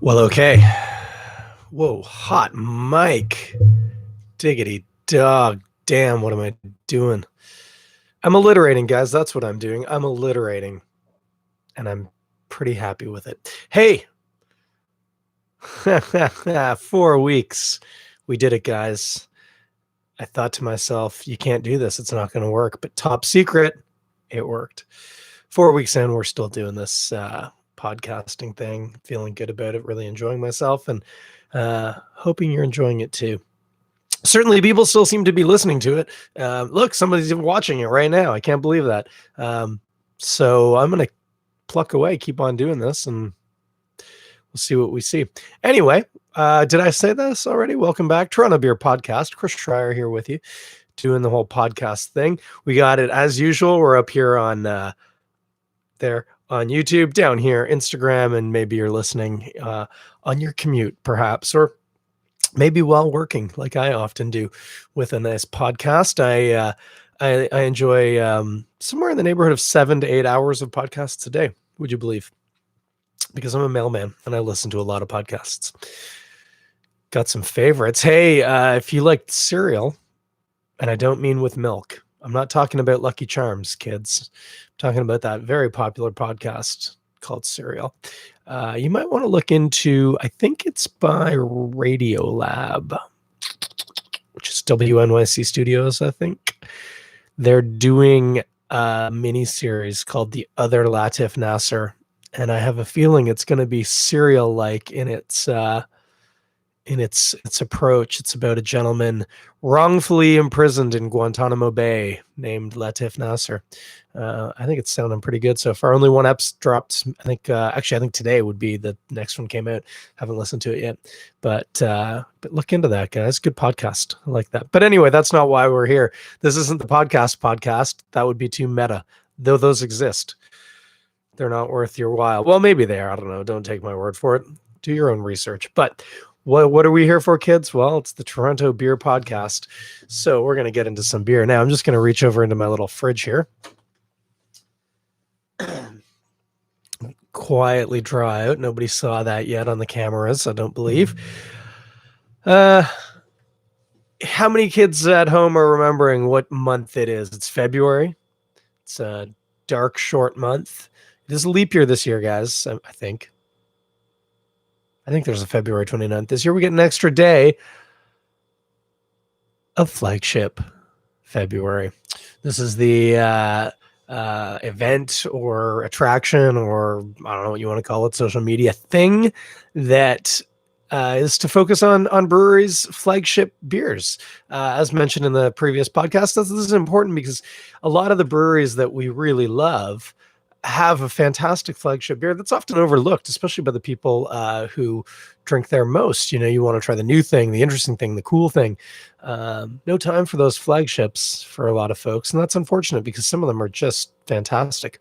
Well, okay. Whoa, hot mic. Diggity dog. Damn, what am I doing? I'm alliterating, guys. That's what I'm doing. I'm alliterating. And I'm pretty happy with it. Hey! 4 weeks. We did it, guys. I thought to myself, you can't do this. It's not going to work. But top secret, it worked. 4 weeks in, we're still doing this podcasting thing. Feeling good about it. Really enjoying myself. And hoping you're enjoying it too. Certainly people still seem to be listening to it. Look, somebody's watching it right now. I can't believe that. So I'm going to pluck away, keep on doing this, and we'll see what we see. Anyway, did I say this already? Welcome back. Toronto Beer Podcast. Chris Schreier here with you, doing the whole podcast thing. We got it as usual. We're up here on there on YouTube, down here, Instagram, and maybe you're listening on your commute, perhaps, or maybe while working, like I often do, with a nice podcast. I enjoy somewhere in the neighborhood of 7 to 8 hours of podcasts a day. Would you believe? Because I'm a mailman and I listen to a lot of podcasts. Got some favorites. Hey, if you like cereal, and I don't mean with milk, I'm not talking about Lucky Charms, kids. I'm talking about that very popular podcast called Serial. You might want to look into, I think it's by Radiolab, which is WNYC Studios, I think. They're doing a mini-series called The Other Latif Nasser, and I have a feeling it's going to be Serial-like in its approach. It's about a gentleman wrongfully imprisoned in Guantanamo Bay named Latif Nasser. I think it's sounding pretty good so far. Only one episode dropped. I think today would be the next one came out. Haven't listened to it yet, but look into that, guys. Good podcast. I like that. But anyway, that's not why we're here. This isn't the podcast. That would be too meta, though those exist. They're not worth your while. Well, maybe they are. I don't know. Don't take my word for it. Do your own research. But what are we here for, kids? Well, it's the Toronto Beer Podcast. So we're going to get into some beer. Now, I'm just going to reach over into my little fridge here. Quietly draw out. Nobody saw that yet on the cameras, I don't believe. How many kids at home are remembering what month it is? It's February. It's a dark, short month. It is a leap year this year, guys, I think. I think there's a February 29th. This year we get an extra day of Flagship February. This is the event or attraction, or I don't know what you want to call it, social media thing that is to focus on breweries' flagship beers. As mentioned in the previous podcast, this is important because a lot of the breweries that we really love have a fantastic flagship beer that's often overlooked, especially by the people who drink there most. You know, you want to try the new thing, the interesting thing, the cool thing. No time for those flagships for a lot of folks, and that's unfortunate because some of them are just fantastic.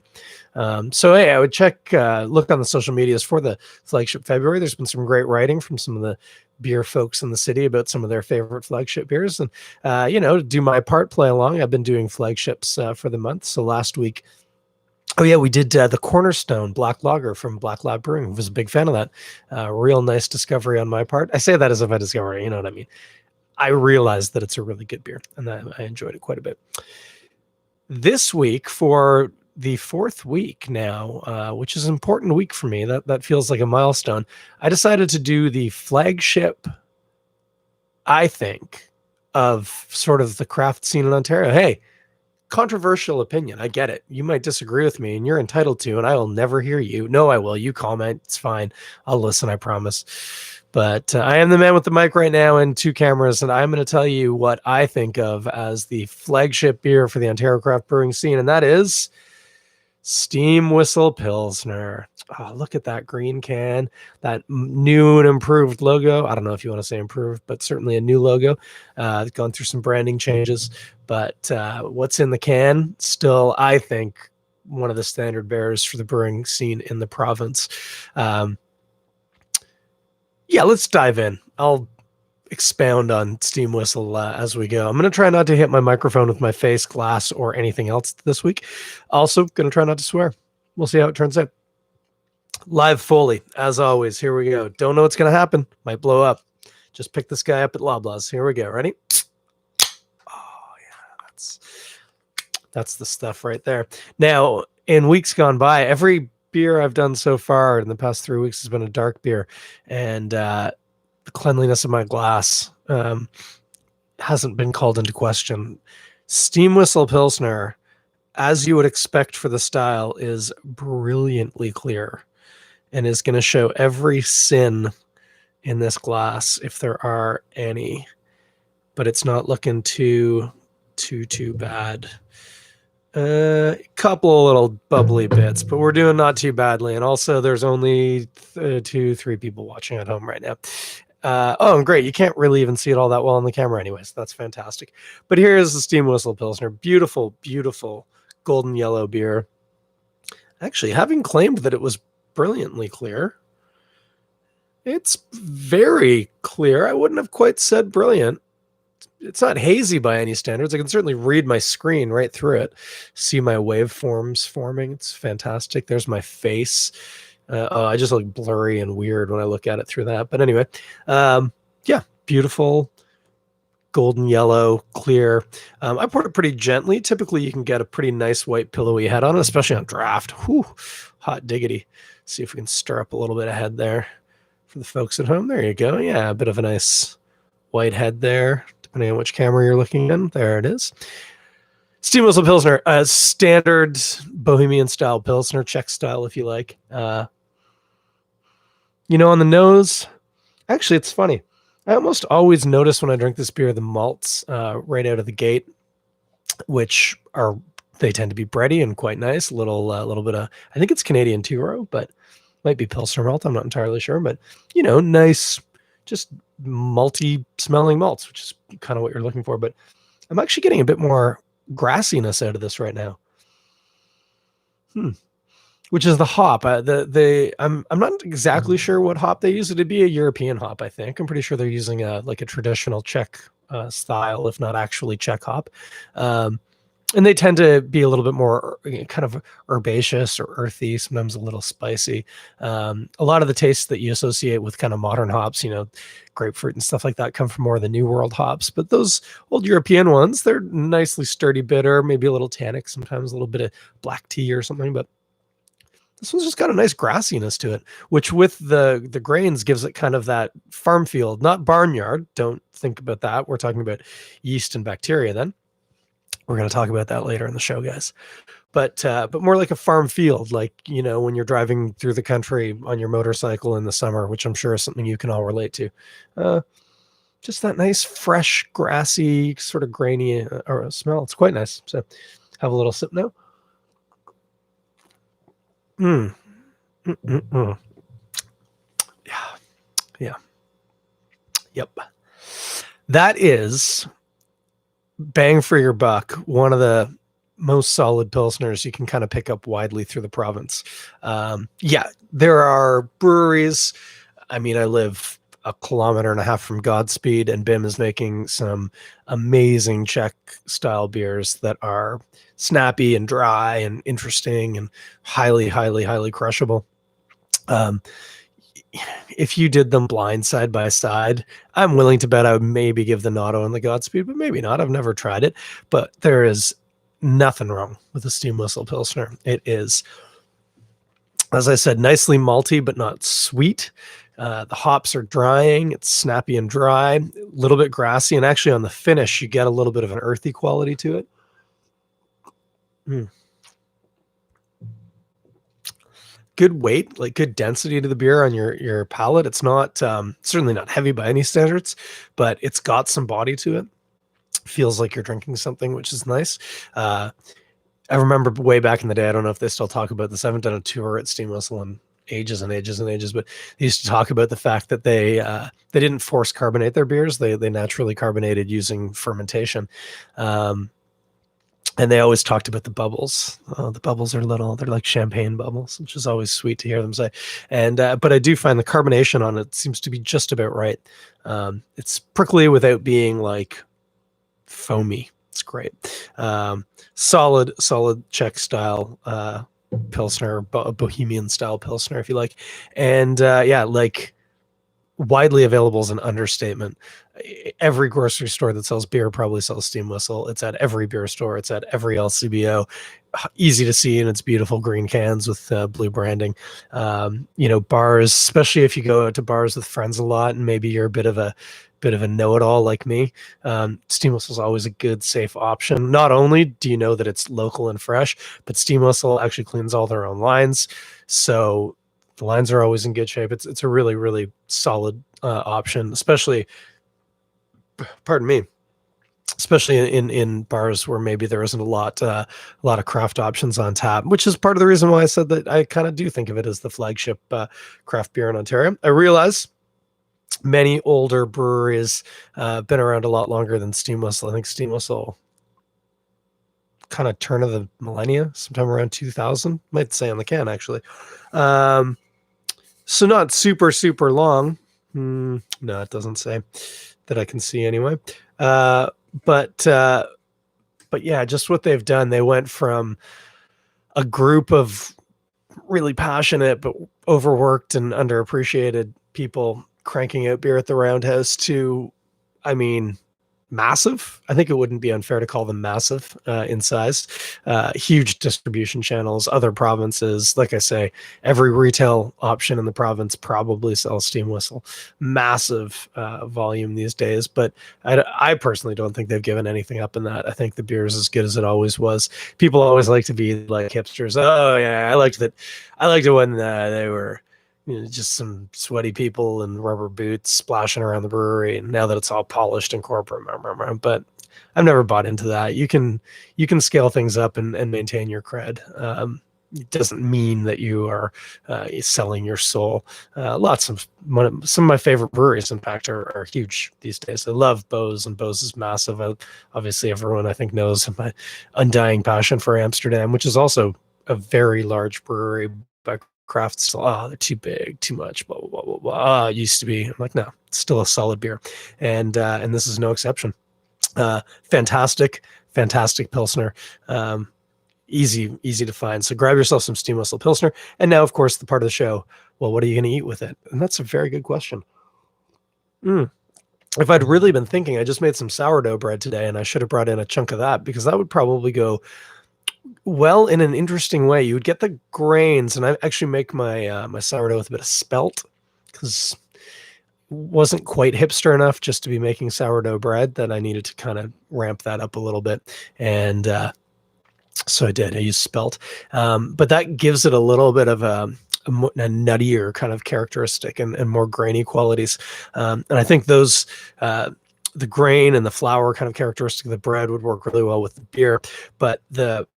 So hey, I would look on the social medias for the Flagship February. There's been some great writing from some of the beer folks in the city about some of their favorite flagship beers, and to do my part, play along. I've been doing flagships for the month. So last week, we did the Cornerstone Black Lager from Black Lab Brewing. I was a big fan of that. Real nice discovery on my part. I say that as if I discovered it, you know what I mean? I realized that it's a really good beer, and I enjoyed it quite a bit. This week, for the fourth week now, which is an important week for me, that feels like a milestone, I decided to do the flagship, I think, of sort of the craft scene in Ontario. Hey, controversial opinion. I get it. You might disagree with me, and you're entitled to, and I will never hear you. No, I will. You comment. It's fine. I'll listen, I promise. But I am the man with the mic right now and two cameras, and I'm going to tell you what I think of as the flagship beer for the Ontario craft brewing scene, and that is Steam Whistle Pilsner. Oh, look at that green can, that new and improved logo. I don't know if you want to say improved, but certainly a new logo. It's gone through some branding changes, but what's in the can, still, I think, one of the standard bearers for the brewing scene in the province. Let's dive in. I'll expound on Steam Whistle as we go. I'm going to try not to hit my microphone with my face, glass, or anything else this week. Also, going to try not to swear. We'll see how it turns out. Live Foley, as always. Here we go. Don't know what's going to happen. Might blow up. Just pick this guy up at Loblaws. Here we go. Ready? Oh, yeah. That's the stuff right there. Now, in weeks gone by, every beer I've done so far in the past 3 weeks has been a dark beer. And the cleanliness of my glass hasn't been called into question. Steam Whistle Pilsner, as you would expect for the style, is brilliantly clear and is going to show every sin in this glass if there are any, but it's not looking too bad. A couple of little bubbly bits, but we're doing not too badly. And also there's only 2-3 people watching at home right now. Oh, great. You can't really even see it all that well on the camera anyways. That's fantastic. But here is the Steam Whistle Pilsner. Beautiful, beautiful golden yellow beer. Actually, having claimed that it was brilliantly clear, it's very clear. I wouldn't have quite said brilliant. It's not hazy by any standards. I can certainly read my screen right through it, see my waveforms forming. It's fantastic. There's my face. I just look blurry and weird when I look at it through that. But anyway, yeah, beautiful golden yellow, clear. I poured it pretty gently. Typically, you can get a pretty nice white pillowy head on it, especially on draft. Whew, hot diggity. See if we can stir up a little bit of head there for the folks at home. There you go. Yeah, a bit of a nice white head there, depending on which camera you're looking in. There it is. Steam Whistle Pilsner, a standard Bohemian style Pilsner, Czech style if you like. On the nose, actually, it's funny. I almost always notice when I drink this beer the malts right out of the gate, which they tend to be bready and quite nice. A little bit of, I think it's Canadian two-row, but might be Pilsner malt. I'm not entirely sure, but nice, just malty smelling malts, which is kind of what you're looking for. But I'm actually getting a bit more grassiness out of this right now. Which is the hop. I'm not exactly sure what hop they use. It'd be a European hop, I think. I'm pretty sure they're using a traditional Czech style, if not actually Czech hop. And they tend to be a little bit more kind of herbaceous or earthy, sometimes a little spicy. A lot of the tastes that you associate with kind of modern hops, grapefruit and stuff like that, come from more of the New World hops. But those old European ones, they're nicely sturdy bitter, maybe a little tannic, sometimes a little bit of black tea or something. But this one's just got a nice grassiness to it, which with the grains gives it kind of that farm field, not barnyard. Don't think about that. We're talking about yeast and bacteria then. We're going to talk about that later in the show, guys. But more like a farm field, like, when you're driving through the country on your motorcycle in the summer, which I'm sure is something you can all relate to. Just that nice, fresh, grassy, sort of grainy smell. It's quite nice. So have a little sip now. Yeah. Yep. That is, bang for your buck, one of the most solid Pilsners you can kind of pick up widely through the province. There are breweries. I mean, I live a kilometer and a half from Godspeed, and BIM is making some amazing Czech style beers that are snappy and dry and interesting and highly, highly, highly crushable. If you did them blind side by side, I'm willing to bet I would maybe give the Notto and the Godspeed, but maybe not. I've never tried it, but there is nothing wrong with the Steam Whistle Pilsner. It is, as I said, nicely malty, but not sweet. The hops are drying. It's snappy and dry, a little bit grassy. And actually on the finish, you get a little bit of an earthy quality to it. Good weight, like good density to the beer on your palate. It's not certainly not heavy by any standards, but it's got some body to it. Feels like you're drinking something, which is nice. I remember way back in the day, I don't know if they still talk about this. I haven't done a tour at Steam Whistle in ages and ages and ages, but they used to talk about the fact that they didn't force carbonate their beers. They naturally carbonated using fermentation. And they always talked about the bubbles. The bubbles are little. They're like champagne bubbles, which is always sweet to hear them say. And but I do find the carbonation on it seems to be just about right. It's prickly without being like foamy. It's great. Solid Czech style Pilsner, Bohemian style Pilsner, if you like. And yeah, like widely available is an understatement. Every grocery store that sells beer probably sells Steam Whistle. It's at every beer store. It's at every LCBO. Easy to see in its beautiful green cans with blue branding. Bars, especially if you go out to bars with friends a lot and maybe you're a bit of a know-it-all like me. Steam Whistle is always a good, safe option. Not only do you know that it's local and fresh, but Steam Whistle actually cleans all their own lines. So the lines are always in good shape. It's a really, really solid option, especially, pardon me, especially in bars where maybe there isn't a lot of craft options on tap, which is part of the reason why I said that I kind of do think of it as the flagship craft beer in Ontario. I realize many older breweries been around a lot longer than Steam Whistle. I think Steam Whistle kind of turn of the millennia, sometime around 2000, might say on the can actually. So not super, super long. No, it doesn't say that I can see anyway. But yeah, just what they've done. They went from a group of really passionate but overworked and underappreciated people cranking out beer at the Roundhouse to, I mean, massive. I think it wouldn't be unfair to call them massive in size. Huge distribution channels, other provinces. Like I say, every retail option in the province probably sells Steam Whistle. Massive volume these days, but I personally don't think they've given anything up in that. I think the beer is as good as it always was. People always like to be like hipsters. Oh yeah, I liked it. I liked it when they were just some sweaty people in rubber boots splashing around the brewery. And now that it's all polished and corporate, but I've never bought into that. You can scale things up and maintain your cred. It doesn't mean that you are selling your soul. Some of my favorite breweries, in fact, are huge these days. I love Bose, and Bose is massive. Obviously, everyone I think knows my undying passion for Amsterdam, which is also a very large brewery by craft still. Oh, they're too big, too much, blah blah blah blah blah. It used to be. I'm like, no, it's still a solid beer, and this is no exception. Fantastic Pilsner. Easy to find. So grab yourself some Steam Whistle Pilsner. And now, of course, the part of the show, well, what are you going to eat with it? And that's a very good question. If I'd really been thinking, I just made some sourdough bread today, and I should have brought in a chunk of that, because that would probably go well in an interesting way. You would get the grains, and I actually make my my sourdough with a bit of spelt, because wasn't quite hipster enough just to be making sourdough bread, that I needed to kind of ramp that up a little bit. And so I did. I used spelt, but that gives it a little bit of a nuttier kind of characteristic and more grainy qualities. And I think those, the grain and the flour kind of characteristic of the bread would work really well with the beer. But the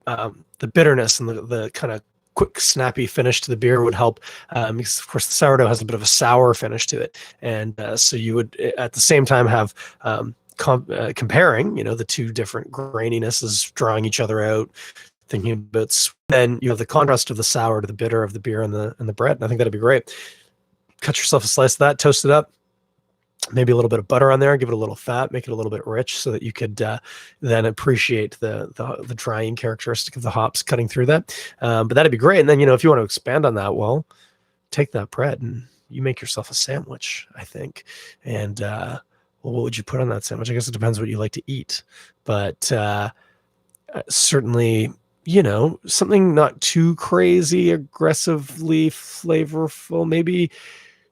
bitterness and the kind of quick, snappy finish to the beer would help, because of course the sourdough has a bit of a sour finish to it, and so you would at the same time have comparing, the two different graininesses, drawing each other out, thinking about. Then you have the contrast of the sour to the bitter of the beer and the bread. And I think that'd be great. Cut yourself a slice of that, toast it up, maybe a little bit of butter on there, give it a little fat, make it a little bit rich, so that you could then appreciate the drying characteristic of the hops cutting through that. But that'd be great. And then, if you want to expand on that, well, take that bread and you make yourself a sandwich, I think. And well, what would you put on that sandwich? I guess it depends what you like to eat, but certainly, something not too crazy, aggressively flavorful. Maybe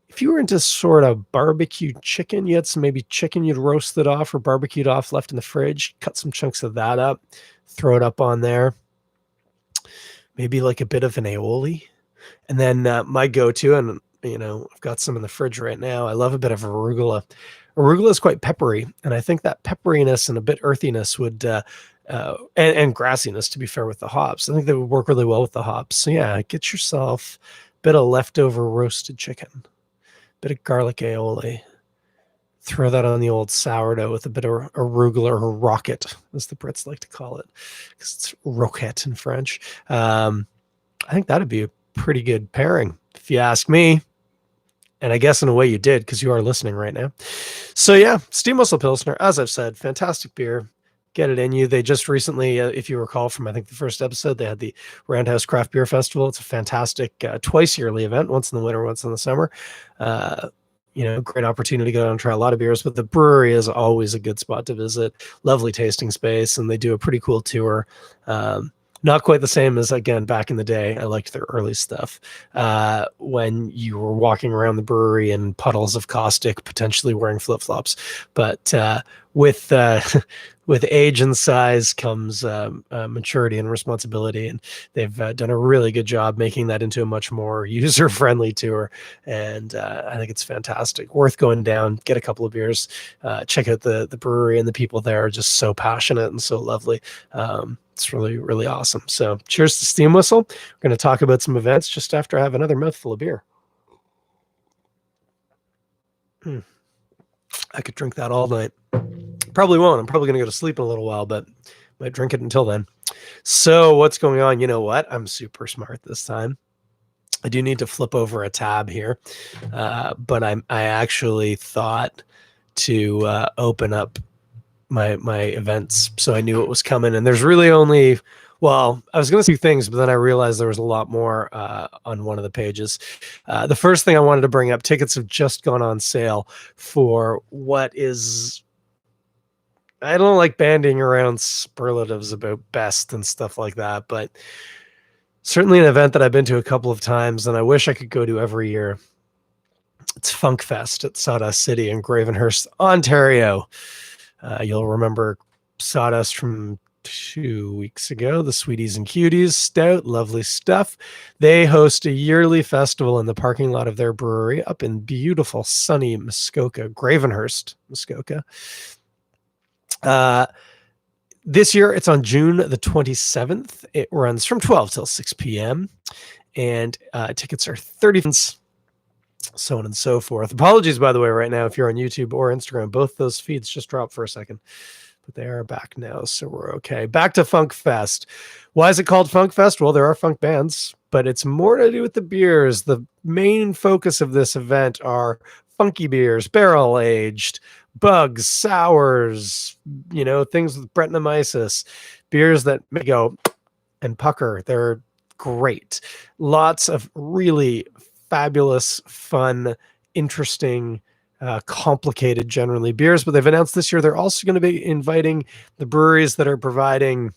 if you were into sort of barbecue chicken, you had some maybe chicken you'd roasted off or barbecued off left in the fridge, cut some chunks of that up, throw it up on there. Maybe like a bit of an aioli. And then my go-to, and I've got some in the fridge right now, I love a bit of arugula. Arugula is quite peppery, and I think that pepperiness and a bit earthiness would, and grassiness, to be fair, with the hops, I think they would work really well with the hops. So yeah, get yourself a bit of leftover roasted chicken, bit of garlic aioli, throw that on the old sourdough with a bit of arugula, or rocket, as the Brits like to call it, because it's roquette in French. I think that'd be a pretty good pairing, if you ask me. And I guess in a way you did, because you are listening right now. So yeah, Steam Whistle Pilsner, as I've said, fantastic beer. Get it in you. They just recently, if you recall from I think the first episode, they had the Roundhouse Craft Beer Festival. It's a fantastic twice yearly event, once in the winter, once in the summer. Great opportunity to go out and try a lot of beers. But the brewery is always a good spot to visit. Lovely tasting space, and they do a pretty cool tour. Not quite the same as, again, back in the day. I liked their early stuff when you were walking around the brewery in puddles of caustic, potentially wearing flip-flops. But with with age and size comes maturity and responsibility, and they've done a really good job making that into a much more user-friendly tour. And I think it's fantastic. Worth going down, get a couple of beers, check out the brewery, and the people there are just so passionate and so lovely. It's really, really awesome. So cheers to Steam Whistle. We're going to talk about some events just after I have another mouthful of beer. I could drink that all night. Probably won't. I'm probably going to go to sleep in a little while, but might drink it until then. So what's going on? You know what? I'm super smart this time. I do need to flip over a tab here, but I actually thought to open up my events so I knew it was coming. And there's really only, well, I was going to say things, but then I realized there was a lot more on one of the pages. The first thing I wanted to bring up, tickets have just gone on sale for what is, I don't like banding around superlatives about best and stuff like that, but certainly an event that I've been to a couple of times and I wish I could go to every year. It's Funk Fest at Sawdust City in Gravenhurst, Ontario. You'll remember Sawdust from 2 weeks ago, the Sweeties and Cuties Stout, lovely stuff. They host a yearly festival in the parking lot of their brewery up in beautiful, sunny Muskoka, Gravenhurst, Muskoka. This year, it's on June the 27th. It runs from 12 till 6 p.m. And tickets are 30 cents. So on and so forth. Apologies, by the way, right now, if you're on YouTube or Instagram, both those feeds just dropped for a second, but they are back now, so we're okay. Back to Funk Fest. Why is it called Funk Fest? Well, there are funk bands, but it's more to do with the beers. The main focus of this event are funky beers, barrel-aged, bugs, sours, things with Brettanomyces, beers that may go and pucker. They're great. Lots of really fabulous, fun, interesting, complicated generally beers, but they've announced this year they're also going to be inviting the breweries that are providing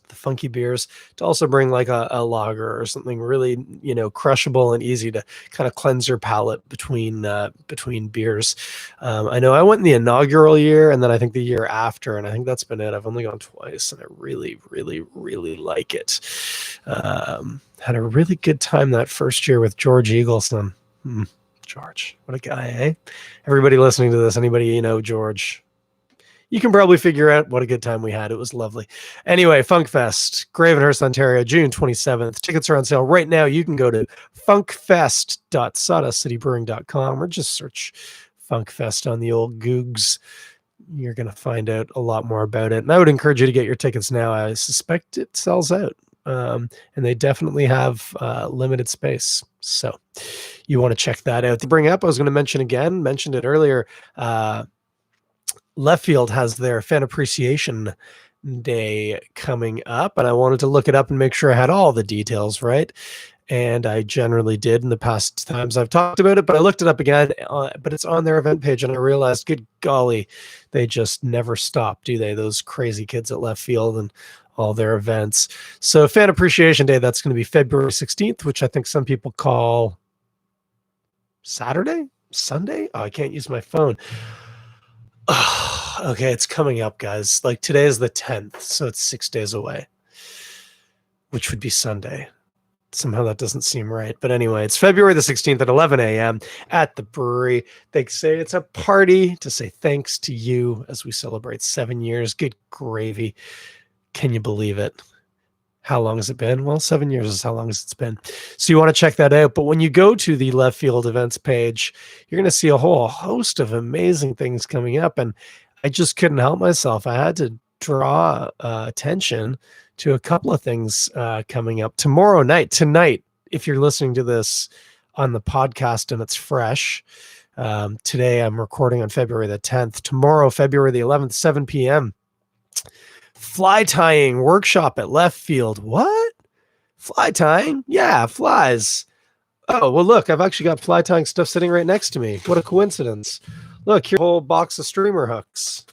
the funky beers to also bring like a lager or something really, crushable and easy to kind of cleanse your palate between beers. I know I went in the inaugural year and then I think the year after, and I think that's been it. I've only gone twice and I really, really, really like it. Had a really good time that first year with George Eagleson. George, what a guy, eh? Everybody listening to this, anybody George, you can probably figure out what a good time we had. It was lovely. Anyway, Funk Fest, Gravenhurst, Ontario, June 27th. Tickets are on sale right now. You can go to funkfest.sawdustcitybrewing.com or just search Funk Fest on the old Googs. You're going to find out a lot more about it. And I would encourage you to get your tickets now. I suspect it sells out. And they definitely have limited space. So you want to check that out. To bring up, I was going to mentioned it earlier, Left Field has their Fan Appreciation Day coming up, and I wanted to look it up and make sure I had all the details right. And I generally did in the past times I've talked about it, but I looked it up again, but it's on their event page, and I realized, good golly, they just never stop, do they? Those crazy kids at Left Field and all their events. So Fan Appreciation Day, that's going to be February 16th, which I think some people call Saturday? Sunday? Oh, I can't use my phone. Oh, okay, it's coming up, guys. Like today is the 10th, so it's 6 days away, which would be Sunday. Somehow that doesn't seem right. But anyway, it's February the 16th at 11 a.m. at the brewery. They say it's a party to say thanks to you as we celebrate 7 years. Good gravy. Can you believe it? How long has it been? Well, 7 years is how long it's been. So you want to check that out. But when you go to the Left Field events page, you're going to see a whole host of amazing things coming up. And I just couldn't help myself. I had to draw attention to a couple of things coming up tonight, if you're listening to this on the podcast and it's fresh. Today I'm recording on February the 10th. Tomorrow, February the 11th, 7 p.m., Fly tying workshop at left field. What? Fly tying? Yeah, flies. Oh, well, look, I've actually got fly tying stuff sitting right next to me. What a coincidence. Look, here's a whole box of streamer hooks.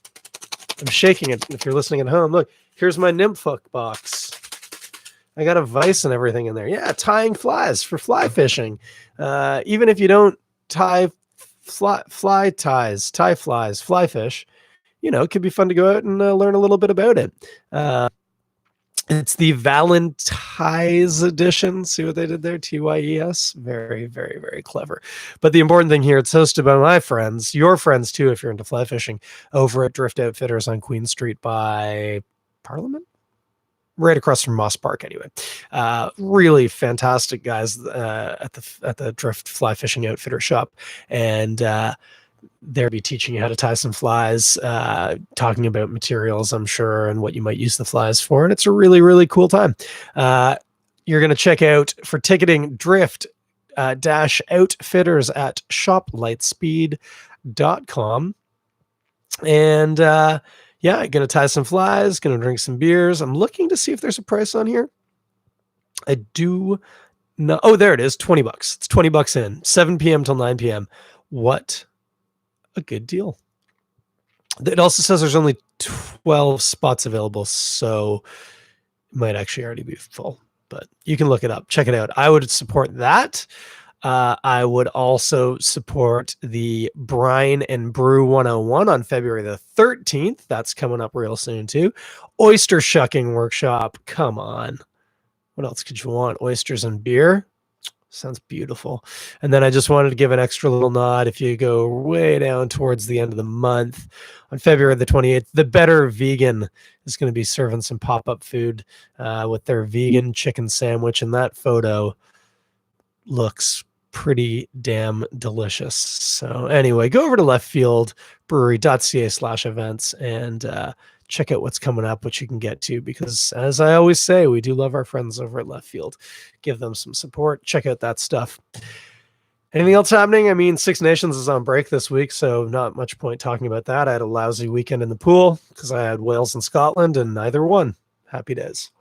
I'm shaking it if you're listening at home. Look, here's my nymph hook box. I got a vise and everything in there. Yeah, tying flies for fly fishing. Even if you don't tie fly ties, tie flies, fly fish, it could be fun to go out and learn a little bit about it. It's the Valentine's edition. See what they did there? TYES. Very, very, very clever. But the important thing here, it's hosted by my friends, your friends too, if you're into fly fishing, over at Drift Outfitters on Queen Street by Parliament? Right across from Moss Park, anyway. Really fantastic guys at the Drift Fly Fishing Outfitter shop. And they'll be teaching you how to tie some flies, talking about materials, I'm sure, and what you might use the flies for. And it's a really, really cool time. You're going to check out for ticketing Drift Outfitters at shoplightspeed.com. And yeah, going to tie some flies, going to drink some beers. I'm looking to see if there's a price on here. I do not. Oh, there it is. $20. It's $20 in, 7 p.m. till 9 p.m. What a good deal. It also says there's only 12 spots available, so it might actually already be full, but you can look it up. Check it out. I would support that. I would also support the Brine and Brew 101 on February the 13th. That's coming up real soon too. Oyster shucking workshop. Come on. What else could you want? Oysters and beer. Sounds beautiful. And then I just wanted to give an extra little nod. If you go way down towards the end of the month, on February the 28th, the Better Vegan is going to be serving some pop-up food with their vegan chicken sandwich. And that photo looks pretty damn delicious. So anyway, go over to leftfieldbrewery.ca/events and check out what's coming up, what you can get to, because as I always say, we do love our friends over at Left Field. Give them some support. Check out that stuff. Anything else happening? I mean, Six Nations is on break this week, so not much point talking about that. I had a lousy weekend in the pool because I had Wales and Scotland and neither won. Happy days.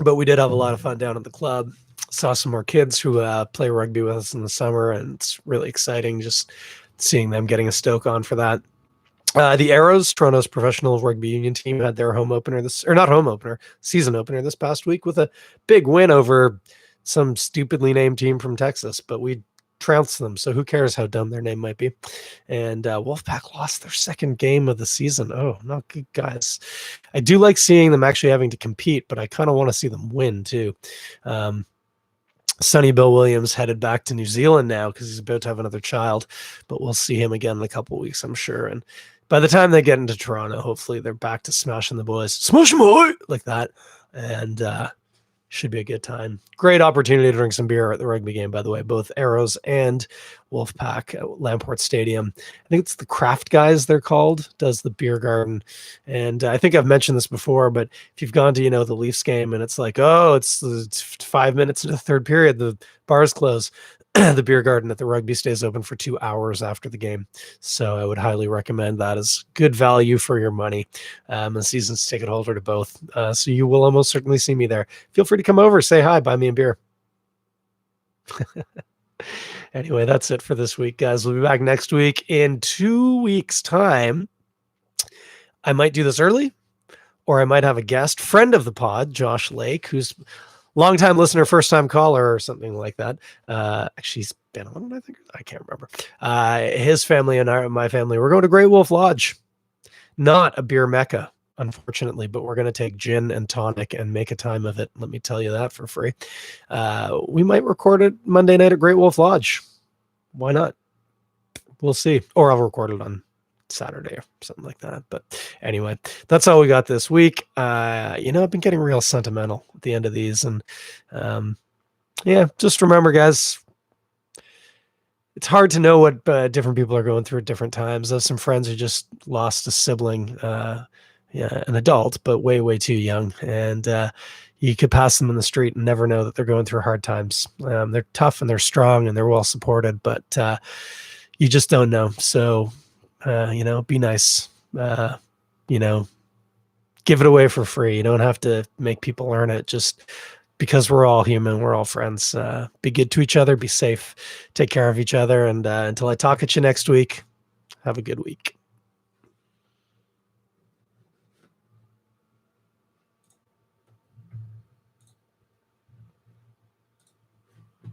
But we did have a lot of fun down at the club. Saw some more kids who play rugby with us in the summer, and it's really exciting just seeing them getting a stoke on for that. The Arrows, Toronto's professional rugby union team, had their season opener this past week with a big win over some stupidly named team from Texas, but we trounced them, so who cares how dumb their name might be. And Wolfpack lost their second game of the season. Oh, not good, guys. I do like seeing them actually having to compete, but I kind of want to see them win too. Sonny Bill Williams headed back to New Zealand now because he's about to have another child, but we'll see him again in a couple of weeks, I'm sure. And by the time they get into Toronto, hopefully they're back to smashing the boys. Smash them boy! Like that. And should be a good time. Great opportunity to drink some beer at the rugby game, by the way. Both Arrows and Wolfpack at Lamport Stadium. I think it's the Craft Guys, they're called, does the beer garden. And I think I've mentioned this before, but if you've gone to, the Leafs game and it's like, oh, it's 5 minutes into the third period, the bars close. The beer garden at the rugby stays open for 2 hours after the game. So I would highly recommend that as good value for your money. I'm a season's ticket holder to both. So you will almost certainly see me there. Feel free to come over, say hi, buy me a beer. Anyway, that's it for this week, guys. We'll be back next week. In 2 weeks' time, I might do this early, or I might have a guest, friend of the pod, Josh Lake, who's long-time listener, first-time caller, or something like that. Actually, he's been on it, I think. I can't remember. His family and my family, we're going to Great Wolf Lodge. Not a beer mecca, unfortunately, but we're going to take gin and tonic and make a time of it. Let me tell you that for free. We might record it Monday night at Great Wolf Lodge. Why not? We'll see. Or I'll record it on Saturday or something like that. But anyway, that's all we got this week. I've been getting real sentimental at the end of these, and just remember, guys, it's hard to know what different people are going through at different times. I have some friends who just lost a sibling, an adult, but way, way too young, and you could pass them in the street and never know that they're going through hard times. They're tough and they're strong and they're well supported, but you just don't know. So be nice. you know, give it away for free. You don't have to make people earn it. Just because we're all human, we're all friends. Be good to each other, be safe, take care of each other. And until I talk at you next week, have a good week.